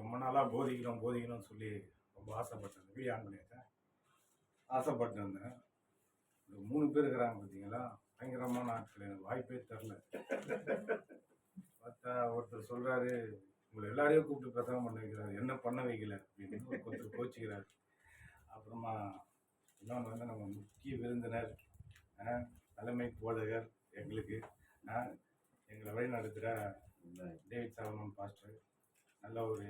ரொம்ப நாளாக போதிக்கணும்னு சொல்லி ரொம்ப ஆசைப்பட்டேன். வீடியோ ஆன் பண்ணியிருக்கேன். ஆசைப்பட்டு இருந்தேன். இந்த 3 பேர் இருக்கிறாங்க பார்த்தீங்களா, பயங்கரமான ஆட்கள். எனக்கு வாய்ப்பே தெரில. பார்த்தா ஒருத்தர் சொல்கிறாரு, உங்களை எல்லாரையும் கூப்பிட்டு பிரசங்கம் பண்ண வைக்கிறாரு, என்ன பண்ண வைக்கல அப்படின்னு ஒருத்தர் கோச்சிக்கிறார். அப்புறமா இன்னொன்று வந்து நம்ம முக்கிய விருந்தினர், தலைமை போதகர் எங்களுக்கு, எங்களை வழி நடத்துகிற டேவிட் சாலமன் பாஸ்டர், நல்ல ஒரு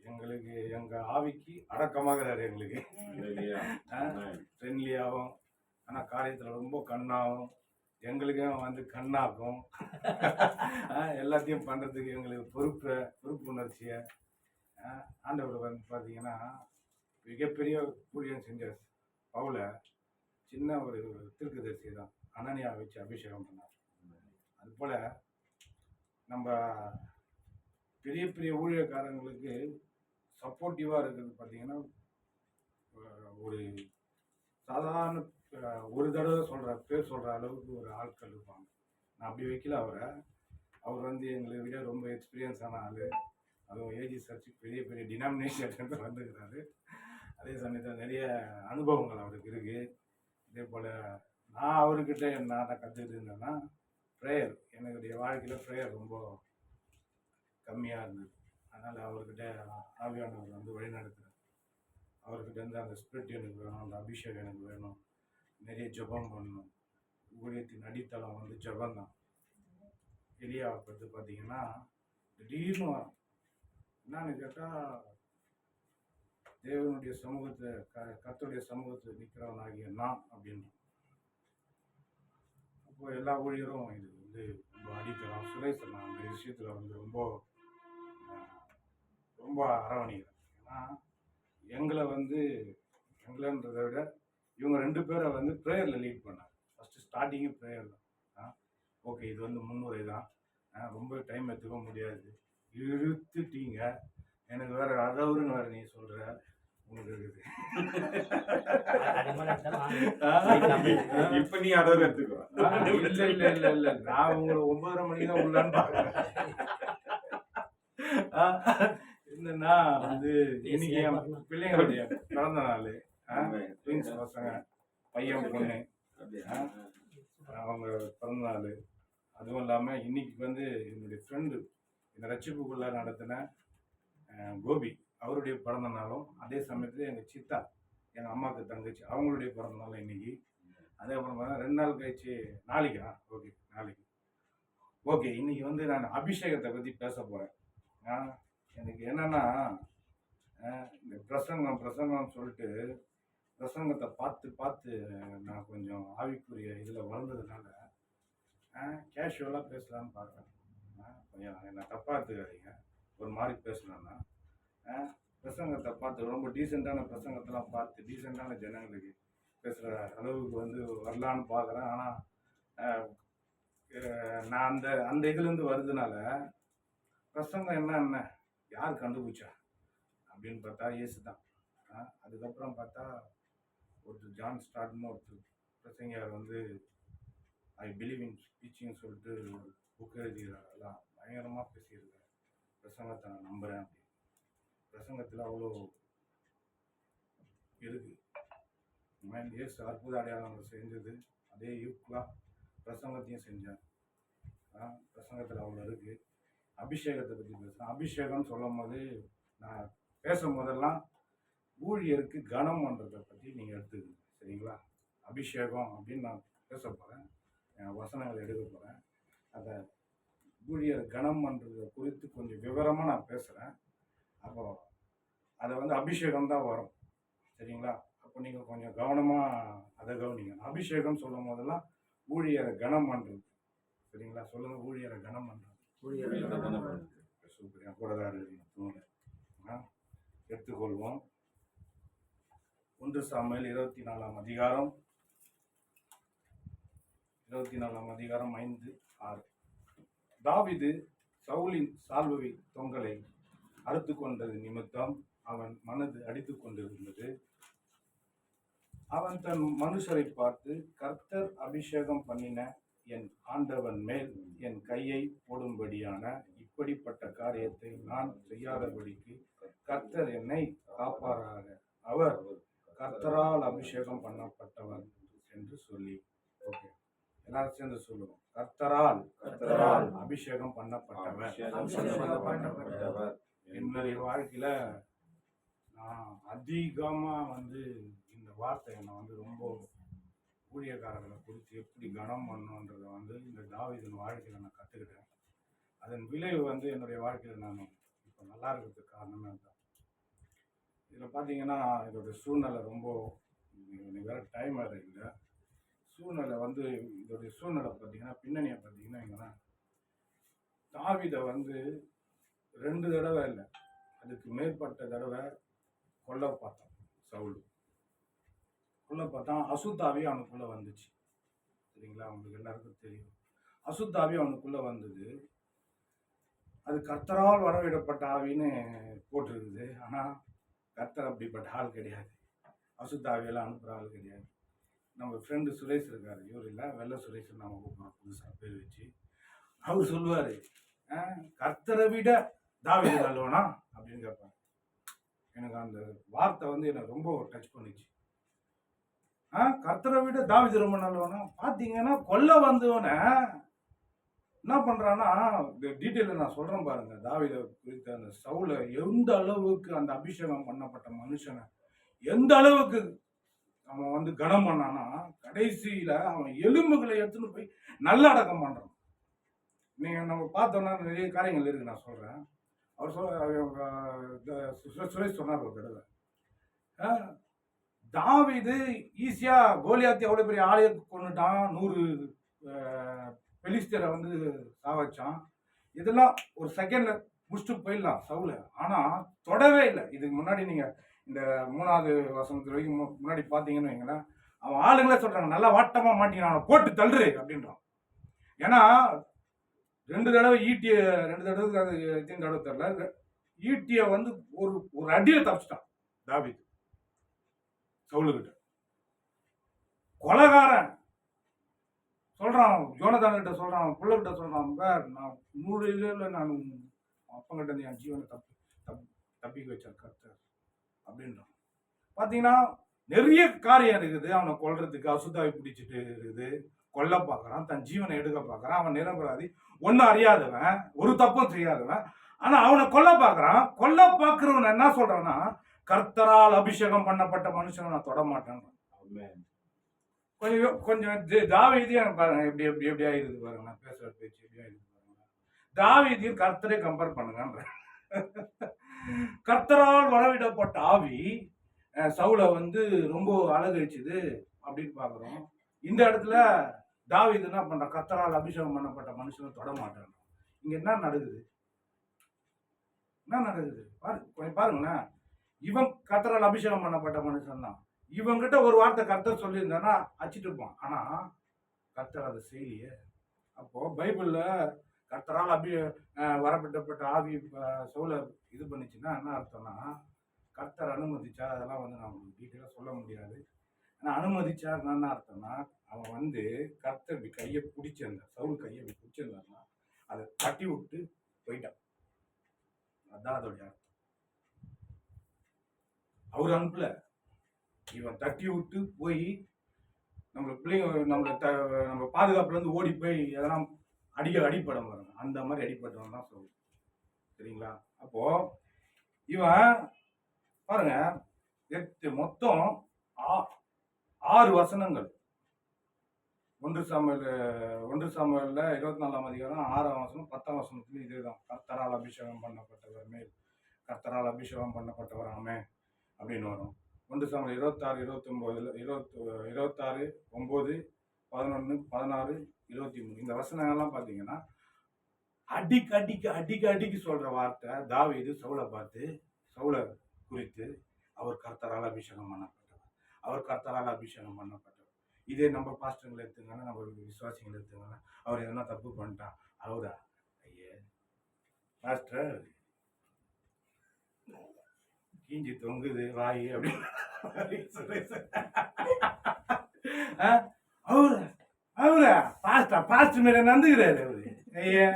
எங்களுக்கு எங்கள் ஆவிக்கு அடக்கமாகிறாரு. எங்களுக்கு ஃப்ரெண்ட்லியாகவும், ஆனால் காரியத்தில் ரொம்ப கண்ணாகவும், எங்களுக்கும் வந்து கண்ணாக்கும், எல்லாத்தையும் பண்ணுறதுக்கு எங்களுக்கு பொறுப்பு உணர்ச்சியை ஆண்டவர் வந்து பார்த்தீங்கன்னா மிகப்பெரிய ஊழியம் செஞ்ச பவுல சின்ன ஒரு தீர்க்கதரிசி தான் அனனியா வச்சு அபிஷேகம் பண்ணார். அதுபோல் நம்ம பெரிய பெரிய ஊழியக்காரங்களுக்கு சப்போர்ட்டிவாக இருக்கிறது பார்த்தீங்கன்னா, ஒரு சாதாரண ஒரு தடவை பேர் சொல்கிற அளவுக்கு ஒரு ஆட்கள் இருப்பாங்க. நான் அப்படி வைக்கல அவரை. அவர் வந்து எங்களை விட ரொம்ப எக்ஸ்பீரியன்ஸான ஆள். அதுவும் ஏஜி சர்ச்சு பெரிய பெரிய டினாமினேஷன் வந்துக்கிறாரு. அதே சமயத்தில் நிறைய அனுபவங்கள் அவருக்கு இருக்குது. இதே போல் நான் அவர்கிட்ட நான் கற்றுக்கிட்டு இருந்தேன்னா, ப்ரேயர், என்னுடைய வாழ்க்கையில் ப்ரேயர் ரொம்ப கம்மியாக இருந்தது. அதனால் அவர்கிட்ட ஆவியானவர் வந்து வழிநடத்துகிறேன். அவர்கிட்ட இருந்து அந்த ஸ்பிரிட் எனக்கு வேணும், அந்த அபிஷேகம் எனக்கு வேணும், நிறைய ஜெபம் பண்ணணும். ஊழியத்தின் அடித்தளம் வந்து ஜெபம் தான். எலியாவை பற்றி பார்த்தீங்கன்னா திடீர்னு என்னன்னு கேட்டால், தேவனுடைய சமூகத்தை கர்த்தருடைய சமூகத்தில் நிற்கிறவனாகிய நான் அப்படின்னு. அப்போ எல்லா ஊழியரும் இது வந்து ரொம்ப அடித்தளம். சுரேஷ் நான் அந்த விஷயத்தில் வந்து ரொம்ப அரவணைக்கிறேன். ஏன்னா எங்களைன்றதை விட இவங்க 2 பேரை வந்து ப்ரேயரில் லீட் பண்ணார். ஃபஸ்ட்டு ஸ்டார்டிங்கே ப்ரேயர் தான். ஓகே, இது வந்து முன்னுரை தான், ரொம்ப டைம் எடுத்துக்க முடியாது, இழுத்துட்டீங்க, எனக்கு வேறு அழகுன்னு வேறு நீ சொல்கிற, உங்களுக்கு இருக்குது இப்போ நீ அடவு எடுத்துக்கோ. இல்லை, நான் உங்களை 9:30 மணிக்கு தான் உள்ளான்னு பார்க்குறேன். என்னன்னா வந்து இன்னைக்கு என் பிள்ளைங்களுடைய பிறந்த நாள், ட்வின்ஸ் பசங்க, பையன் பொண்ணு, அவங்க பிறந்த நாள். அதுவும் இல்லாமல் இன்னைக்கு வந்து என்னுடைய ஃப்ரெண்டு இந்த ரட்சிப்புக்குள்ள நடத்தின கோபி, அவருடைய பிறந்த நாளும், அதே சமயத்தில் எங்கள் சித்தா, எங்கள் அம்மாவுக்கு தங்கச்சி, அவங்களுடைய பிறந்த நாளும் இன்னைக்கு. அதே அப்புறம் பார்த்தா 2 நாள் கழிச்சு நாளைக்கா ஓகே இன்னைக்கு வந்து நான் அபிஷேகத்தை பற்றி பேச போகிறேன். எனக்கு என்னன்னா, இந்த பிரசங்கம் சொல்லிட்டு பிரசங்கத்தை பார்த்து நான் கொஞ்சம் ஆவிக்குரிய இதில் வளர்ந்ததுனால கேஷுவலாக பேசலான்னு பார்க்குறேன். கொஞ்சம் என்ன தப்பாக எடுத்துக்காதீங்க. ஒரு மாதிரி பேசணுன்னா பிரசங்கத்தை பார்த்து ரொம்ப டீசெண்டான பிரசங்கத்தெல்லாம் பார்த்து டீசெண்டான ஜனங்களுக்கு பேசுகிற அளவுக்கு வந்து வரலான்னு பார்க்குறேன். ஆனால் நான் அந்த இதுலேருந்து வருதுனால பிரசங்கம் என்ன யார் கண்டுபிடிச்சா அப்படின்னு பார்த்தா இயேசு தான். அதுக்கப்புறம் பார்த்தா ஒருத்தர் ஜான் ஸ்டார்ட்னு ஒருத்தர் பிரசங்கியார் வந்து ஐ பிலீவ் இன் ஸ்பீச்சிங்னு சொல்லிட்டு ஒரு புக் எழுதிக்கிறார். அதெல்லாம் பயங்கரமாக பேசியிருக்காரு. பிரசங்கத்தை நான் நம்புகிறேன் அப்படின்னு. பிரசங்கத்தில் அவ்வளோ இருக்குது. இயேசு அற்புத அடையாளங்கள் செஞ்சது அதே ஈக்குவலாக பிரசங்கத்தையும் செஞ்சார். பிரசங்கத்தில் அவ்வளோ இருக்குது. அபிஷேகத்தை பற்றி பேசுகிறேன். அபிஷேகம்னு சொல்லும் போது நான் பேசும் போதெல்லாம் ஊழியருக்கு கனம் பண்ணுறதை பற்றி நீங்கள் எடுத்துக்கணும், சரிங்களா? அபிஷேகம் அப்படின்னு நான் பேச போகிறேன், வசனங்களை எடுக்க போகிறேன். அதை ஊழியர் கனம் பண்ணுறதை குறித்து கொஞ்சம் விவரமாக நான் பேசுகிறேன். அப்போது அதை வந்து அபிஷேகம் தான் வரும், சரிங்களா? அப்போ நீங்கள் கொஞ்சம் கவனமாக அதை கவனிங்க. அபிஷேகம் சொல்லும் போதெல்லாம் ஊழியரை கனம் பண்ணுறது, சரிங்களா? சொல்லுங்கள், ஊழியரை கனம் பண்ணுறது. சூப்பர், என் கூட தான் இருக்கு. எடுத்துக்கொள்வோம். 1 சாமுவேல் 24 அதிகாரம் 5-6. தாவீது சவுலின் சால்வை தொங்கலை அறுத்து கொண்டது நிமித்தம் அவன் மனது அடித்து கொண்டிருந்தது. அவன் தன் மனுஷரை பார்த்து, கர்த்தர் அபிஷேகம் பண்ணின என் ஆண்டவன் மேல் என் கையை போடும்படியான இப்படிப்பட்ட காரியத்தை நான் செய்யாதபடிக்கு கர்த்தர் என்னை காப்பாராக. அவர் கர்த்தரால் அபிஷேகம் பண்ணப்பட்டவர் என்று சொல்லி. ஓகே, எல்லாரும் சேர்ந்து சொல்லுவோம். கர்த்தரால் அபிஷேகம் பண்ணப்பட்டவர். என்னுடைய வாழ்க்கையில நான் அதிகமா இந்த வார்த்தையை நான் ரொம்ப ஊழியக்காரர்களை குறித்து எப்படி கனம் பண்ணணுன்றதை இந்த தாவீதின் வாழ்க்கையில நான் கற்றுக்கிட்டேன். அதன் விளைவு என்னுடைய வாழ்க்கையில நான் இப்போ நல்லா இருக்கிறதுக்கு காரணமே தான். இதில் பார்த்தீங்கன்னா இதோடைய சூழ்நிலை ரொம்ப எனக்கு வேற டைம் வேறு இல்லை. சூழ்நிலை இதோடைய சூழ்நிலை பார்த்தீங்கன்னா பின்னணியை பார்த்தீங்கன்னா தாவீதை 2 தடவை இல்லை, அதுக்கு மேற்பட்ட தடவை கொல்ல பார்த்தான். சவுல் கொல்ல பார்த்தான். அசுத்தாவி அவனுக்குள்ள வந்துச்சு. சரிங்களா, அவங்களுக்கு எல்லாருக்கும் தெரியும். அசுத்தாவி அவனுக்குள்ள வந்தது. அது கர்த்தரால் வரவிடப்பட்ட ஆவின்னு போட்டிருக்குது. ஆனால் கர்த்தர் அப்படிப்பட்ட ஆள் கிடையாது. அசுத்தாவியெல்லாம் அனுப்புகிற ஆள் கிடையாது. நம்ம ஃப்ரெண்டு சுரேஷ் இருக்காரு, இவர் இல்லை, வெள்ளை சுரேஷ் நம்ம கூப்பிட்றோம் புதுசாக பேர் வச்சு. அவர் சொல்லுவார், கர்த்தரை விட தாவீது நல்லவனா அப்படின்னு கேட்பார். எனக்கு அந்த வார்த்தை என்னை ரொம்ப டச் பண்ணிச்சு. கர்த்தரை விட தாவீது ரொம்ப நல்லவனா? பார்த்தீங்கன்னா கொல்ல வந்தவனை என்ன பண்ணுறான்னா, இந்த டீட்டெயிலில் நான் சொல்கிறேன் பாருங்க. தாவீதை குறித்த அந்த சவுலை எந்த அளவுக்கு அந்த அபிஷேகம் பண்ணப்பட்ட மனுஷனை எந்த அளவுக்கு அவன் கனம் பண்ணானா, கடைசியில அவன் எலும்புகளை எடுத்துன்னு போய் நல்ல அடக்கம் பண்றான். நீங்க நம்ம பார்த்தோம்னா நிறைய காரியங்கள் இருக்கு, நான் சொல்றேன். அவர் சுரேஷ் சொன்னார் ஒரு தடவை, தாவீது ஈஸியா கோலியாத்தி அவ்வளவு பெரிய ஆலய கொண்டுட்டான், 100 பெலிஸ்தரை சாவச்சான். இதெல்லாம் ஒரு செகண்ட்ல முடிச்சுட்டு போயிடலாம் சவுல. ஆனா தொடவே இல்லை. இதுக்கு முன்னாடி நீங்க இந்த 3வது வசனத்து வரைக்கும் முன்னாடி பார்த்தீங்கன்னு வைங்களேன், அவன் ஆளுங்களே சொல்றாங்க, நல்லா வாட்டமா மாட்டீங்க, அவனை போட்டு தள்ளுரு அப்படின்றான். ஏன்னா 2 தடவை ஈட்டிய 2 தடவை அது எத்தனை தடவை தெரியல, ஈட்டிய ஒரு அடியில தப்பிச்சிட்டான் தாவீது சவுலுக்கிட்ட. கொலைகாரன் சொல்றான், யோனதான் கிட்ட சொல்றான், பிள்ளைகிட்ட சொல்றான், நான் 100 நான் அப்பங்கிட்ட இருந்து என் ஜீவனை தப்பிக்க வச்சார் கர்த்தர் அப்படின்றான். பார்த்தீங்கன்னா நிறைய காரியம் இருக்குது. அவனை கொல்றதுக்கு அசுத்தாவி பிடிச்சிட்டு இருக்குது, கொல்ல பார்க்குறான், தன் ஜீவனை எடுக்க பார்க்குறான். அவன் நிரபராதி, ஒன்றும் அறியாதவன், ஒரு தப்பும் செய்யாதவன். ஆனால் அவனை கொல்ல பார்க்குறான். கொல்ல பார்க்குறவன் என்ன சொல்றான்னா, கர்த்தரால் அபிஷேகம் பண்ணப்பட்ட மனுஷனை நான் தொட மாட்டேன். கொஞ்சம் தாவீதையும் பாருங்க, எப்படி எப்படி எப்படி ஆயிடுது பாருங்க, நான் பேசுற பேச்சு எப்படி ஆயிடுது பாருங்க. தாவீதையும் கர்த்தரே கம்பேர் பண்ணுங்கன்ற. கர்த்தரால் வரவிடப்பட்ட ஆவி சவுலை ரொம்ப அழகழிச்சுது அப்படின்னு பாக்குறோம். இந்த இடத்துல தாவீது என்ன பண்ற, கர்த்தரால் அபிஷேகம் பண்ணப்பட்ட மனுஷனை தொட மாட்டாங்க. இங்க என்ன நடக்குது, என்ன நடக்குது பாருங்களேன். இவன் கர்த்தரால் அபிஷேகம் பண்ணப்பட்ட மனுஷன் தான். இவங்கிட்ட ஒரு வார்த்தை கர்த்தர் சொல்லியிருந்தானா அச்சிட்டு இருப்பான். ஆனா கர்த்தர் அதை செய்யலையே. அப்போ பைபிள்ல கர்த்தரால் வரப்பட்டப்பட்ட ஆவி சவுலை இது பண்ணிச்சுன்னா என்ன அர்த்தம்னா, கர்த்தர் அனுமதிச்சார். அதெல்லாம் நான் டீட்டெயிலாக சொல்ல முடியாது. ஆனால் அனுமதிச்சார் என்ன அர்த்தம்னா, அவன் கர்த்தர் கையை பிடிச்சிருந்தான், சவுல் கையை பிடிச்சிருந்தாருன்னா அதை தட்டி விட்டு போயிட்டான். அதான் அதோடைய அர்த்தம். அவர் அனுப்பல, இவன் தட்டி விட்டு போய் நம்மளை பிள்ளைங்க நம்ம பாதுகாப்புல இருந்து ஓடி போய் எதெல்லாம் அடிப்படம் வரும், அந்த மாதிரி அடிப்பட்டவன் தான் சவுல். சரிங்களா? அப்போ இவன் பாருங்க, மொத்தம் 6 வசனங்கள் 1 சாமுவேல்ல 24ஆம் அதிகாரம் 6ஆம் வசனம் 10ஆம் வசனத்துலயும் இதேதான். கர்த்தரால் அபிஷேகம் பண்ணப்பட்டவர் மேல், கர்த்தரால் அபிஷேகம் பண்ணப்பட்டவர் ஆமே அப்படின்னு வரும். 1 சாமுவேல் 26, 29, 26, 9, 11, 16, 23 இந்த வசனங்கள்லாம் பார்த்தீங்கன்னா அடிக்கு சொல்ற வார்த்தை. தாவீது சவுலை பார்த்து, சவுலை குறித்து, அவர் கர்த்தரால் அபிஷேகம் பண்ணப்பட்டவர், அவர் கர்த்தரால் அபிஷேகம் பண்ணப்பட்டவர். இதே நம்ம பாஸ்டர்களை எடுத்துங்கன்னா, நம்ம விசுவாசிகளை எடுத்துங்கன்னா, அவர் எதனா தப்பு பண்ணிட்டான், அவரா ஐயே பாஸ்டர் கீஞ்சி தொங்குது வாய் அப்படின்னு அவரா பாஸ்டர் மாரி நந்துகிறாரு அவரு. ஐயா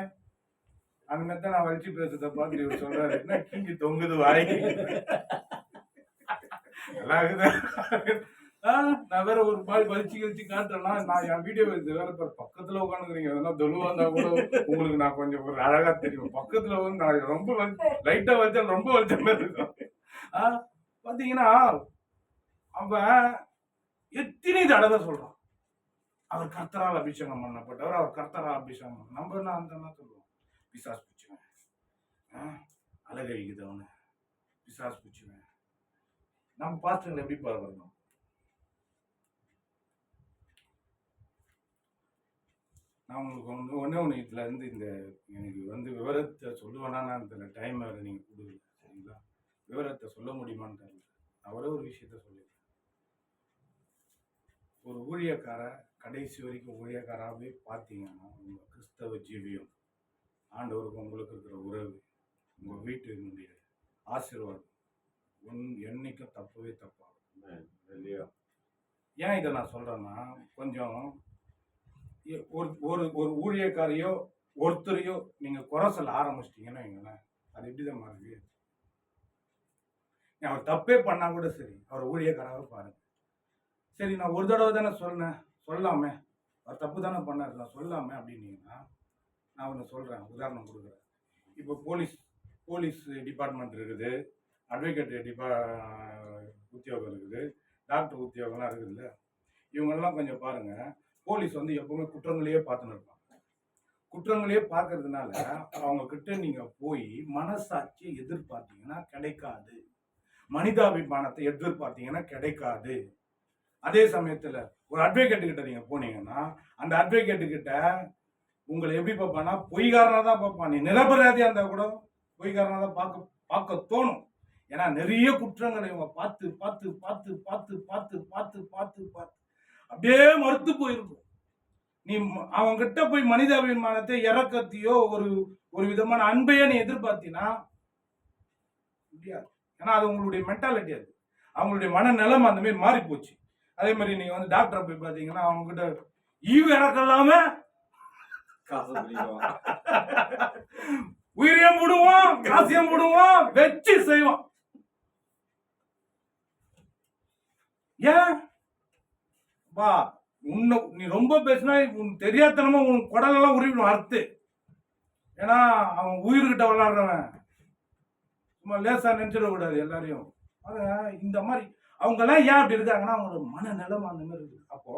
அந்த மாதிரி தான் நான் வலிச்சு பேசுறத பார்த்துட்டு இவர் சொல்றாரு, என்ன கீஞ்சி தொங்குது வாய். நல்லா இருக்குது. நான் வேற ஒரு மாதிரி வலிச்சு காட்டுறேன்னா, நான் என் வீடியோ வேற பக்கத்துல உட்காந்துக்கிறீங்க. எதனா தொழுவா இருந்தா கூட உங்களுக்கு நான் கொஞ்சம் ஒரு அழகா தெரியும். பக்கத்துல வந்து நான் ரொம்ப லைட்டா வலிச்சா ரொம்ப வலிச்ச மாதிரி இருக்கும். பாத்தீங்கன்னா அவன் எத்தனை தடவை சொல்றான், அவர் கர்த்தரால் அபிஷேகம் பண்ணப்பட்டவர், அவர் கர்த்தரால் அபிஷேகம். நம்ம என்ன அந்த சொல்லுவோம், பிசாஸ் பிடிச்சுவேன், அழகழிக்குது பிசாஸ் பிடிச்சுவேன். நம்ம பாஸ்டர்ல எப்படி வரணும்? நான் உங்களுக்கு ஒண்ணு இதுல இருந்து இந்த எனக்கு வந்து விவரத்தை சொல்லுவேன்னா தெரியல, டைம் வேற நீங்க கொடுக்கல, சரிங்களா? விவரத்தை சொல்ல முடியுமான்னு தெரியல. நான் ஒரே ஒரு விஷயத்த சொல்லிடுறேன். ஒரு ஊழியக்கார கடைசி வரைக்கும் ஊழியக்காராகவே பார்த்தீங்கன்னா, உங்க கிறிஸ்தவ ஜீவியம், ஆண்டவருக்கு உங்களுக்கு இருக்கிற உறவு, உங்க வீட்டினுடைய ஆசீர்வாதம் என்னைக்கும் தப்பவே தப்பாகும் இல்லையா? ஏன் இதை நான் சொல்றேன்னா, கொஞ்சம் ஒரு ஒரு ஊழியக்காரையோ ஒருத்தரையோ நீங்க குறை சொல்ல ஆரம்பிச்சிட்டீங்கன்னா வைங்களேன், அது எப்படிதான் மாறுது? அவர் தப்பே பண்ணா கூட சரி, அவர் ஊழியக்காராக பாருங்க. சரி, நான் ஒரு தடவை தானே சொன்னேன், சொல்லாமே, அவர் தப்பு தானே பண்ணாரு, நான் சொல்லாமே அப்படின்னீங்கன்னா, நான் ஒன்று சொல்றேன், உதாரணம் கொடுக்குறேன். இப்போ போலீஸ் டிபார்ட்மெண்ட் இருக்குது, அட்வொகேட் உத்தியோகம் இருக்குது, டாக்டர் உத்தியோகம்லாம் இருக்குதுல்ல. இவங்கெல்லாம் கொஞ்சம் பாருங்க, போலீஸ் வந்து எப்பவுமே குற்றங்களையே பார்த்துன்னு இருப்பாங்க. குற்றங்களையே பார்க்கறதுனால அவங்க கிட்ட நீங்க போய் மனசாட்சியை எதிர்பார்த்தீங்கன்னா கிடைக்காது, மனிதாபிமானத்தை எதிர்பார்த்தீங்கன்னா கிடைக்காது. அதே சமயத்துல ஒரு அட்வொகேட் கிட்ட நீங்க போனீங்கன்னா, அந்த அட்வொகேட் கிட்ட உங்களை எப்படி பார்ப்பான்னா, பொய்காரனா தான் பார்ப்பான். நீ நிரபராதியா இருந்தா கூட பொய்காரனா தான் பார்க்க தோணும். ஏன்னா நிறைய குற்றங்களை இவங்க பார்த்து பார்த்து பார்த்து பார்த்து பார்த்து பார்த்து பார்த்து பார்த்து அப்படியே மறுத்து போயிருக்கும். நீ அவங்க கிட்ட போய் மனிதாபிமானத்தை, இறக்கத்தையோ ஒரு விதமான அன்பையோ நீ எதிர்பார்த்தினா முடியாது. ஏன்னா அது உங்களுடைய மென்டாலிட்டி, அது அவங்களுடைய மனநிலைமை அந்த மாதிரி மாறி போச்சு. அதே மாதிரி நீங்க வந்து டாக்டரை போய் பாத்தீங்கன்னா, அவங்க கிட்ட ஈவு இறக்கலாம உயிரியம் போடுவான், காசியம் போடுவான், வச்சு செய்வான். ஏன் வா, நீ ரொம்ப பேசினா தெரியாதனமா உன் குடலெல்லாம் உருவிடும் அறுத்து. ஏன்னா அவன் உயிர்கிட்ட விளையாடுறவன், சும்மா லேசா நினைச்சிடக்கூடாது எல்லாரையும். இந்த மாதிரி அவங்க எல்லாம் ஏன் அப்படி இருக்காங்கன்னா, அவங்களோட மனநிலைமை அந்த மாதிரி இருக்கு. அப்போ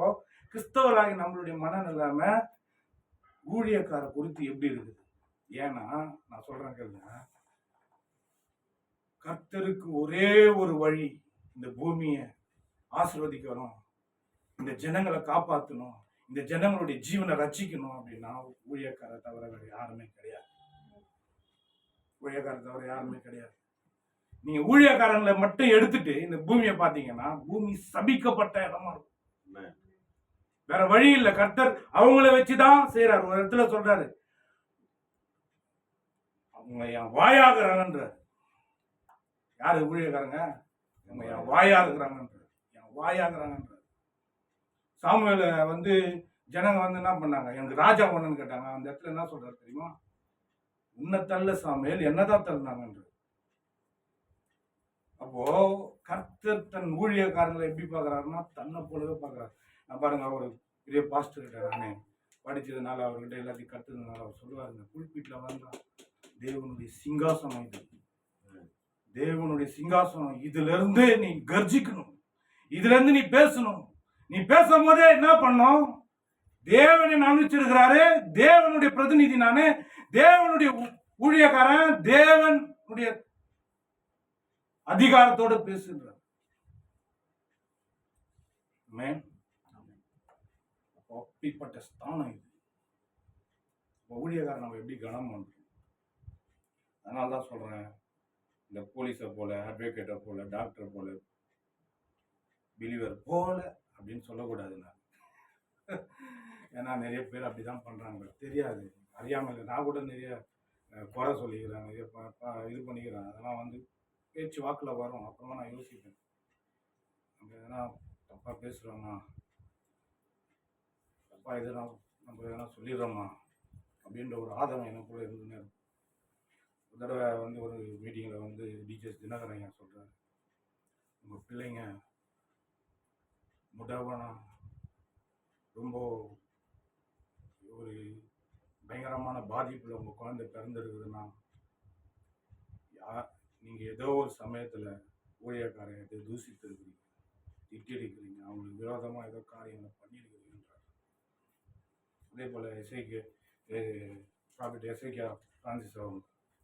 கிறிஸ்தவராகி நம்மளுடைய மனநிலைமை ஊழியக்கார குறித்து எப்படி இருக்குது? ஏன்னா நான் சொல்றேன் கேளுங்க, கர்த்தருக்கு ஒரே ஒரு வழி, இந்த பூமியை ஆசீர்வதிக்கணும், இந்த ஜனங்களை காப்பாற்றணும், இந்த ஜனங்களுடைய ஜீவனை ரட்சிக்கணும் அப்படின்னா ஊழியக்கார தவிர வேற யாருமே கிடையாது. ஊழியக்கார தவிர யாருமே கிடையாது. நீங்க ஊழியக்காரங்களை மட்டும் எடுத்துட்டு இந்த பூமியை பாத்தீங்கன்னா, பூமி சபிக்கப்பட்ட இடமா இருக்கும். வேற வழி இல்லை. கர்த்தர் அவங்கள வச்சுதான் செய்யறாரு. ஒரு இடத்துல சொல்றாரு, அவங்க என் வாயாகிறாங்கன்ற. யாரு ஊழியக்காரங்க? அவங்க என் வாயாகிறாங்கன்ற, என் வாயாகிறாங்கன்ற. சாமுவேல வந்து ஜனங்க வந்து என்ன பண்ணாங்க, எனக்கு ராஜா ஒண்ணுன்னு கேட்டாங்க. அந்த இடத்துல என்ன சொல்றாரு தெரியுமா? உன்னை தள்ள சாமுவேல், என்னதான் தள்ளினாங்கன்ற. அப்போ கர்த்தர் தன் ஊழியக்காரங்களை எப்படி பாக்குறாருன்னா, தன்னை போலவே பாக்குறாரு. நான் பாருங்க, ஒரு பெரிய பாஸ்டர் கிட்ட நானே படிச்சதுனால, அவர்கிட்ட எல்லாத்தையும் கத்துறதுனால அவர் சொல்லுவாருங்க, புல்பீட்ல வந்தா தேவனுடைய சிங்காசனம் இது, தேவனுடைய சிங்காசனம், இதுல இருந்து நீ கர்ஜிக்கணும், இதுல இருந்து நீ பேசணும். நீ பேசும் போதே என்ன பண்ணும், தேவனை அனுப்பிச்சிருக்கிறாரு, தேவனுடைய பிரதிநிதி நானு, தேவனுடைய ஊழியக்காரன், தேவனுடைய அதிகாரத்தோடு பேசுகிறார். அப்படிப்பட்ட ஸ்தானம் இது. ஊழியக்காரன் நம்ம எப்படி கனம் பண்றோம்? அதனால்தான் சொல்றேன், இந்த போலீஸை போல, அட்வொகேட்டை போல, டாக்டரை போல, பிலீவர் போல அப்படின்னு சொல்லக்கூடாது. நான் ஏன்னா நிறைய பேர் அப்படிதான் பண்றாங்க, தெரியாது, அறியாமல். நான் கூட நிறைய குறை சொல்லிக்கிறேன், நிறைய இது பண்ணிக்கிறேன். அதெல்லாம் வந்து பேச்சு வாக்குல வரும். அப்புறமா நான் யோசிப்பேன், நம்ம எதனா தப்பா பேசுறோமா, தப்பா எதனா நம்ம எதனா சொல்லிடுறோமா அப்படின்ற ஒரு ஆதங்கம் எனக்குள்ள இருந்துன்னு இருக்கும். ஒரு தடவை வந்து ஒரு மீட்டிங்கில் வந்து டிஜிஎஸ் தினகரன் ஐயா சொல்கிறார், உங்கள் பிள்ளைங்க முடவனா ரொம்ப ஒரு பயங்கரமான பாதிப்பில் உங்கள் குழந்தை பிறந்திருக்குதுன்னா நீங்கள் ஏதோ ஒரு சமயத்தில் ஊழியக்காரன் எதோ தூசித்து இருக்கிறீங்க, திட்டிருக்கிறீங்க, அவங்களுக்கு விரோதமாக ஏதோ காரியங்களை பண்ணியிருக்கிறீங்கன்றார். அதே போல் ப்ராஃபிட் எஸ்ஐகே பிரான்சிஸ்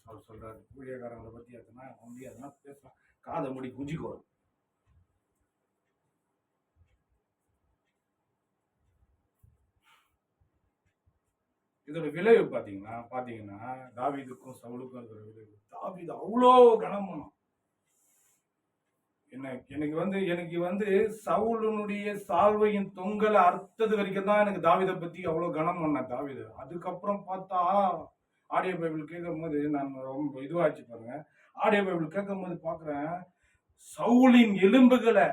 அவர் சொல்கிறார், ஊழியக்காரங்களை பற்றி அதனா பேசலாம், காதை மூடி குஞ்சிக்கோடும். இதோட விளைவு பார்த்தீங்கன்னா தாவீதுக்கும் சவுலுக்கும் இருக்கிற விளைவு. தாவீது அவ்வளோ கனம் பண்ணான். எனக்கு வந்து சவுலுனுடைய சால்வையின் தொங்கலை அறுத்தது வரைக்கும் தான் எனக்கு தாவீதை பத்தி அவ்வளவு கனம் பண்ணேன் தாவீது. அதுக்கப்புறம் பார்த்தா ஆடியோ பைபிள் கேட்கும் போது நான் ரொம்ப இதுவாச்சு பாருங்க. ஆடியோ பைபிள் கேட்கும் போது பாக்குறேன், சவுலின் எலும்புகளை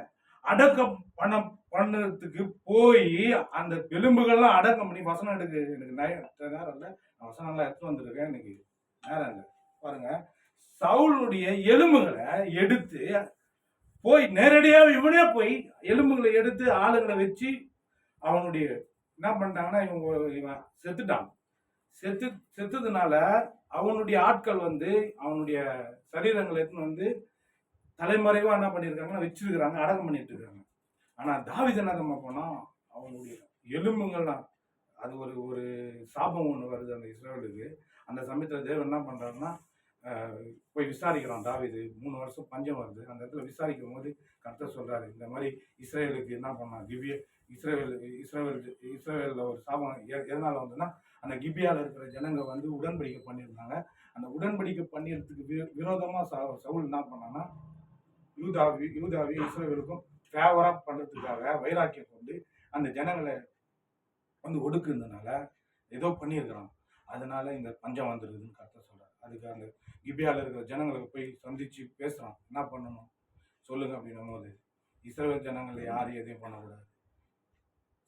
அடக்கம் பண்ணதுக்கு போய் அந்த எலும்புகள்லாம் அடக்கம் பண்ணி வசனம் எடுக்க எனக்கு நேரம் இல்லை. வசனம் எல்லாம் எடுத்து வந்திருக்கேன், எனக்கு நேரம் இல்லை பாருங்க. சவுலுடைய எலும்புகளை எடுத்து போய் நேரடியாக இவனே போய் எலும்புகளை எடுத்து ஆளுங்களை வச்சு அவனுடைய என்ன பண்ணிட்டாங்கன்னா இவன் செத்துட்டான். செத்ததுனால அவனுடைய ஆட்கள் வந்து அவனுடைய சரீரங்களை எடுத்துன்னு வந்து தலைமறைவா என்ன பண்ணியிருக்காங்கன்னா வச்சிருக்கிறாங்க, அடக்கம் பண்ணிட்டு இருக்காங்க. ஆனா தாவீது என்ன போனா அவனுடைய எலும்புகள்லாம் அது ஒரு சாபம் ஒண்ணு வருது அந்த இஸ்ரவேலுக்கு. அந்த சமயத்துல தேவன் என்ன பண்றாருன்னா போய் விசாரிக்கிறான். தாவீது 3 வருஷம் பஞ்சம் வருது. அந்த இடத்துல விசாரிக்கும் போது கர்த்தர் சொல்றாரு, இந்த மாதிரி இஸ்ரேலுக்கு என்ன பண்ணான், இஸ்ரேலில் ஒரு சாபம் எதனால வந்ததுன்னா, அந்த கிபியால இருக்கிற ஜனங்க வந்து உடன்படிக்கை பண்ணியிருந்தாங்க. அந்த உடன்படிக்கை பண்ணியதுக்கு விரோதமா சவுல் என்ன பண்ணான்னா யூதாவி இஸ்ரேலுக்கும் ஃபேவரா பண்றதுக்காக வைராக்கியம் கொண்டு அந்த ஜனங்களை வந்து ஒடுக்குறதுனால ஏதோ பண்ணியிருக்கிறான். அதனால இந்த பஞ்சம் வந்துருக்குதுன்னு கர்த்தர் சொல்றாரு. அதுக்கு அந்த கிபியால இருக்கிற ஜனங்களுக்கு போய் சந்திச்சு பேசுறான், என்ன பண்ணணும் சொல்லுங்க அப்படின்னும் போது இஸ்ரவேல் ஜனங்களை யாரும் எதையும் பண்ணக்கூடாது,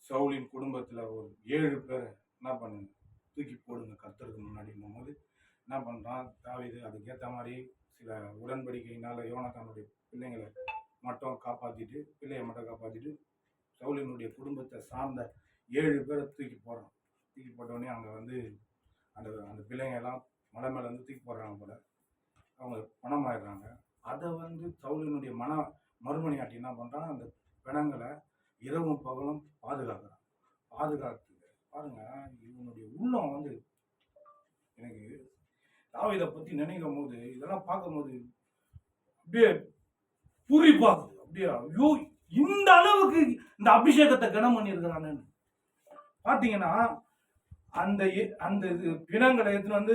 சவுலின் குடும்பத்துல ஒரு 7 பேரை என்ன பண்ணுங்க தூக்கி போடுங்க கர்த்தருக்கு முன்னாடின்னும் போது என்ன பண்றான் தாவீது. அதுக்கேற்ற மாதிரி சில உடன்படிக்கையினால யோனத்தானுடைய பிள்ளைங்களை மட்டும் காப்பாத்திட்டு சவுலினுடைய குடும்பத்தை சார்ந்த 7 பேரை தூக்கி போடுறான். தூக்கி போட்டோடனே அங்க வந்து அந்த பிள்ளைங்க எல்லாம் மலை மேல வந்து தூக்கி போடுறாங்க போல, அவங்க பணமாயிடுறாங்க. அதை வந்து சவுலினுடைய மறுமணியாட்டி என்ன பண்றான், அந்த பிணங்களை இரவும் பகலும் பாதுகாத்து பாருங்க. இவனுடைய உள்ளம் வந்து எனக்கு தாவீதை பத்தி நினைக்கும் போது இதெல்லாம் பார்க்கும் போது அப்படியே பூரிப்பாகுது. அப்படியே ஐயோ இந்த அளவுக்கு இந்த அபிஷேகத்தை கனம் பண்ணியிருக்கிறான்னு பாத்தீங்கன்னா. அந்த அந்த பிணங்களை எடுத்துன்னு வந்து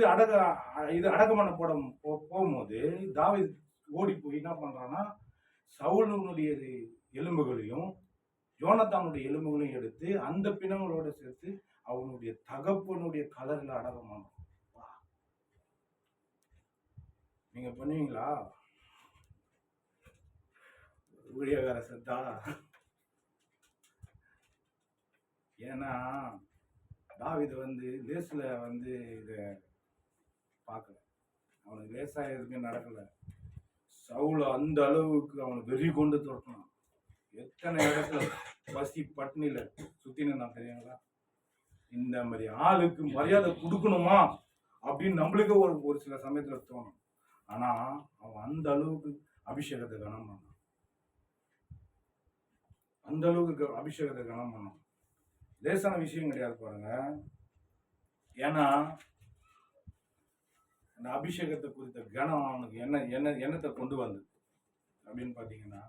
அடக்கமான போகும்போது தாவீது ஓடி போய் என்ன பண்றான்னா சவுலுடைய எலும்புகளையும் யோனத்தானுடைய எலும்புகளையும் எடுத்து அந்த பிணங்களோட சேர்த்து அவனுடைய தகப்பனுடைய கலர்ல அடக்கம் பண்றான். நீங்க பண்ணுவீங்களா? ஊழியக்கார செத்தா? ஏன்னா தாவீது வந்து லேஸ்ல வந்து இத பார்க்கல, அவனுக்கு லேசா எதுவுமே நடக்கல. சவுல அந்த அளவுக்கு அவனுக்கு வெறி கொண்டு துரத்தினான். எத்தனை இடத்துல பசி பட்னியில சுத்தினா தெரியுங்களா? இந்த மாதிரி ஆளுக்கு மரியாதை கொடுக்கணுமா அப்படின்னு நம்மளுக்கு ஒரு சில சமயத்துல தோணும். ஆனா அவன் அந்த அளவுக்கு அபிஷேகத்தை கனம் பண்ணான். அந்த அளவுக்கு அபிஷேகத்தை கனம் பண்ணான். லேசான விஷயம் கிடையாது பாருங்க. ஏன்னா அந்த அபிஷேகத்தை குறித்த கனம் அவனுக்கு என்னத்தை கொண்டு வந்தது அப்படின்னு பாத்தீங்கன்னா,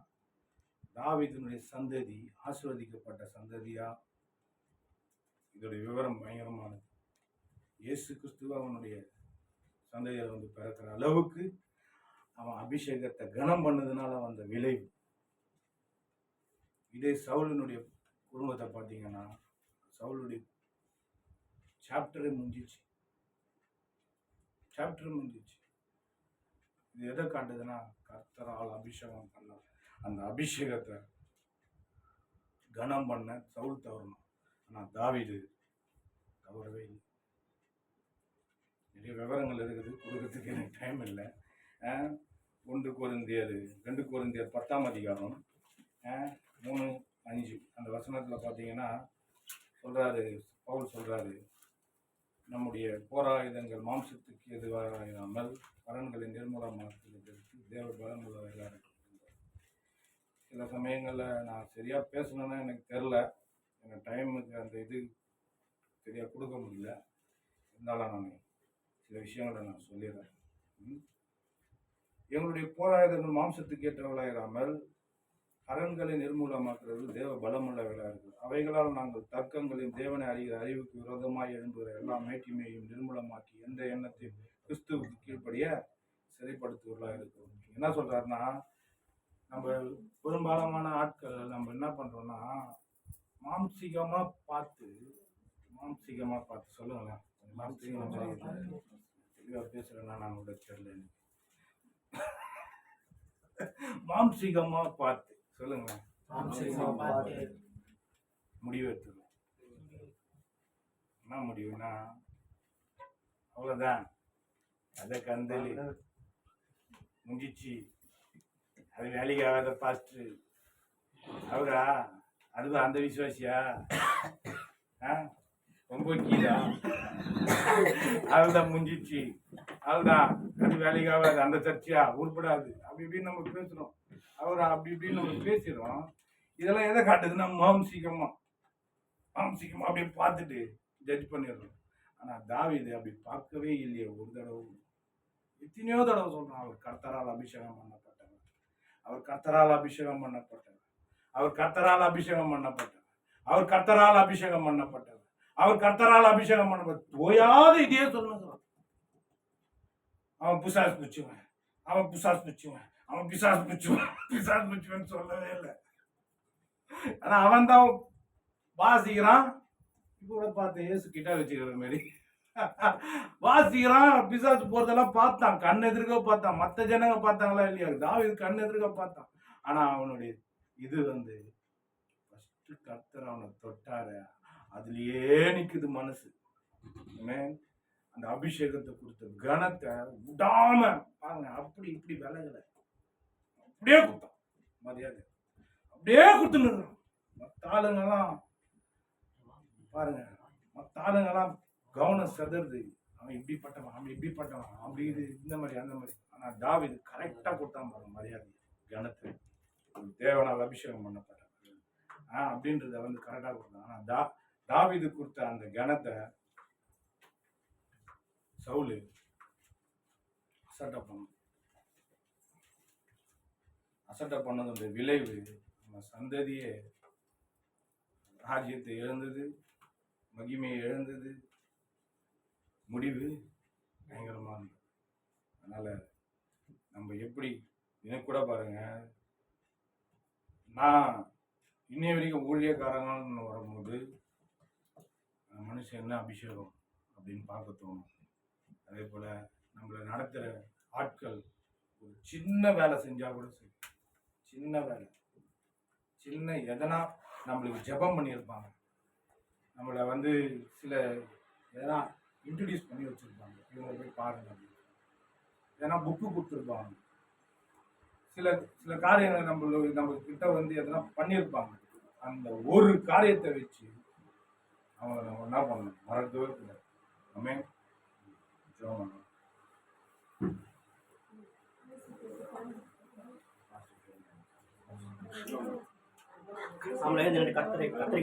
தாவீதினுடைய சந்ததி ஆசீர்வதிக்கப்பட்ட சந்ததியா. இதோட விவரம் பயங்கரமானது. இயேசு கிறிஸ்துவ அவனுடைய சந்ததியை வந்து பிறக்கிற அளவுக்கு அவன் அபிஷேகத்தை கனம் பண்ணதுனால வந்த விளைவு. இதே சவுலினுடைய குடும்பத்தை பார்த்தீங்கன்னா, சவுலுடைய சாப்டரே முடிஞ்சிச்சு. இது எதை காட்டுதுன்னா, கர்த்தரால் அபிஷேகம் பண்ண அந்த அபிஷேகத்தை கனம் பண்ண சவுல் தவறணும். ஆனா தாவீது தவறவே இல்லை. நிறைய விவரங்கள் இருக்குது, கொடுக்கறதுக்கு எனக்கு டைம் இல்லை. 2 கொரிந்தியர் 10ஆம் அதிகாரம் 3:5 அந்த வசனத்தில் பார்த்தீங்கன்னா சொல்கிறாரு, பவுல் சொல்கிறாரு, நம்முடைய போராயுதங்கள் மாம்சத்துக்கு எதுவாகாமல் பலன்களை நிர்மூலமாக்குவதற்கு தேவ பலமுள்ளவர்களாக இருக்கும். சில சமயங்களில் நான் சரியாக பேசணுன்னா எனக்கு தெரில, எனக்கு டைமுக்கு அந்த இது சரியாக கொடுக்க முடியல. இருந்தாலும் நான் சில விஷயங்களை நான் சொல்லிடுறேன். எங்களுடைய போராயுதங்கள் மாம்சத்துக்கு ஏற்றவர்களாயிராமல் அரண்களை நிர்மூலமாக்குறது தேவ பலமுள்ளவர்களாக இருக்குது. அவைகளால் நாங்கள் தர்க்கங்களையும் தேவனை அறிகிற அறிவுக்கு விரோதமாய் எழும்புகிற எல்லா மேட்டிமையும் நிர்மூலமாக்கி எந்த எண்ணத்தையும் கிறிஸ்துவுக்கு கீழ்ப்படிய சரிப்படுத்துவர்களாக இருக்கும். என்ன சொல்றாருன்னா, நம்ம பெரும்பாலான ஆட்கள் நம்ம என்ன பண்றோம்னா மாம்சீகமா பார்த்து சொல்லுங்களேன். தெளிவா பேசுறேன்னா நான் கூட தெரியல. மாம்சீகமா பார்த்து சொல்லுங்க, முடிவு எடுத்துக்கணும். என்ன முடிவுனா, அவ்வளவுதான், அதை கந்தலி முடிச்சு, அது வேலைக்கு ஆகாத பாஸ்டர் அவரா, அதுதான் அந்த விசுவாசியா, ரொம்ப கீழா, அதுதான் முடிஞ்சிச்சு, அதுதான் அது வேலைக்கு ஆகாது, அந்த சர்ச்சையா உருப்படாது, அப்படி இப்படின்னு நம்ம பேசுறோம். அவரை அப்படி இப்படின்னு நம்ம பேசுறோம். இதெல்லாம் எதை காட்டுதுன்னா மாம்சீகமா அப்படியே பார்த்துட்டு ஜட்ஜ் பண்ணிடுறோம். ஆனா தாவீது அப்படி பார்க்கவே இல்லையே. ஒரு தடவை, எத்தனையோ தடவை சொல்றான், அவர் கர்த்தரால் அபிஷேகம் பண்ணப்பட்டவர், அவர் கர்த்தரால் அபிஷேகம் பண்ணப்பட்டவர், அவர் கர்த்தரால் அபிஷேகம் பண்ணப்பட்டவர், அவர் கர்த்தரால் அபிஷேகம் பண்ணப்பட்டவர், அவர் கர்த்தரால் அபிஷேகம் பண்ணப்பட்ட ஓயாத இதே சொல்லுங்க. அவன் பிசாசு பிடிச்சுவன், அவன் பிசாசு பிடிச்சுவன், அவன் பிசாசு பிடிச்சுவன் சொல்லவே இல்லை. ஆனா அவன் தான் வாசிக்கிறான். இப்போ கூட பார்த்து ஏசு கிட்ட வச்சுக்கிற மாதிரி வாசிக்கிறான். பிசாசு போறதெல்லாம் பார்த்தான், கண் எதிர்க்க பார்த்தான். மற்ற ஜனங்க பார்த்தாங்களா இல்லையா? தாவீது கண் எதிர்க்க பார்த்தான். ஆனா அவனுடைய இது ஃபர்ஸ்ட் கர்த்தர் அவனை தொட்டாரு, அதுலயே நிக்குது மனசு. அந்த அபிஷேகத்தை கொடுத்த கணத்தை விடாம பாருங்க, அப்படி இப்படி விலகல, அப்படியே கொடுத்தான் மரியாதை, அப்படியே கொடுத்துன்னு. மற்ற ஆளுங்கெல்லாம் பாருங்க, மற்ற ஆளுங்கெல்லாம் கவனம் செதறது, அவன் இப்படிப்பட்டவன், அவன் இப்படிப்பட்டவன், அப்படி இது இந்த மாதிரி அந்த மாதிரி. ஆனா தாவீது கரெக்டா கொடுத்தான் பாருங்க மரியாதை, கணத்தை. தேவனால் அபிஷேகம் பண்ணப்பட்டவன் அப்படின்றத கரெக்டா கொடுத்தான். ஆனா தாவீது கொடுத்த அந்த கணத்தை சவுலு அசட்டை பண்ணதுடைய விளைவு நம்ம சந்ததியே ராஜ்யத்தை இழந்தது, மகிமையை இழந்தது, முடிவு பயங்கரமானது. அதனால நம்ம எப்படி எனக்கு கூட பாருங்க, நான் இன்னைய வரைக்கும் ஊழியக்காரங்கன்னு வரும்போது மனுஷன் என்ன அபிஷேகம் அப்படின்னு பார்க்க தோணும். அதே போல நம்மளை நடத்துகிற ஆட்கள் ஒரு சின்ன வேலை செஞ்சா கூட சரி, சின்ன வேலை, சின்ன எதனா நம்மளுக்கு ஜெபம் பண்ணியிருப்பாங்க, நம்மளை சில எதனா இன்ட்ரடியூஸ் பண்ணி வச்சிருப்பாங்க, இவங்க போய் பாருங்க அப்படின்னு, எதனா புக்கு கொடுத்துருப்பாங்க, சில சில காரியங்களை நம்ம கிட்ட எதனா பண்ணியிருப்பாங்க. அந்த ஒரு காரியத்தை வச்சு அவங்க நம்ம என்ன பண்ணணும், மறக்கவே கூடாது. நம்ம அவங்களே கத்திரிக்கு நன்றி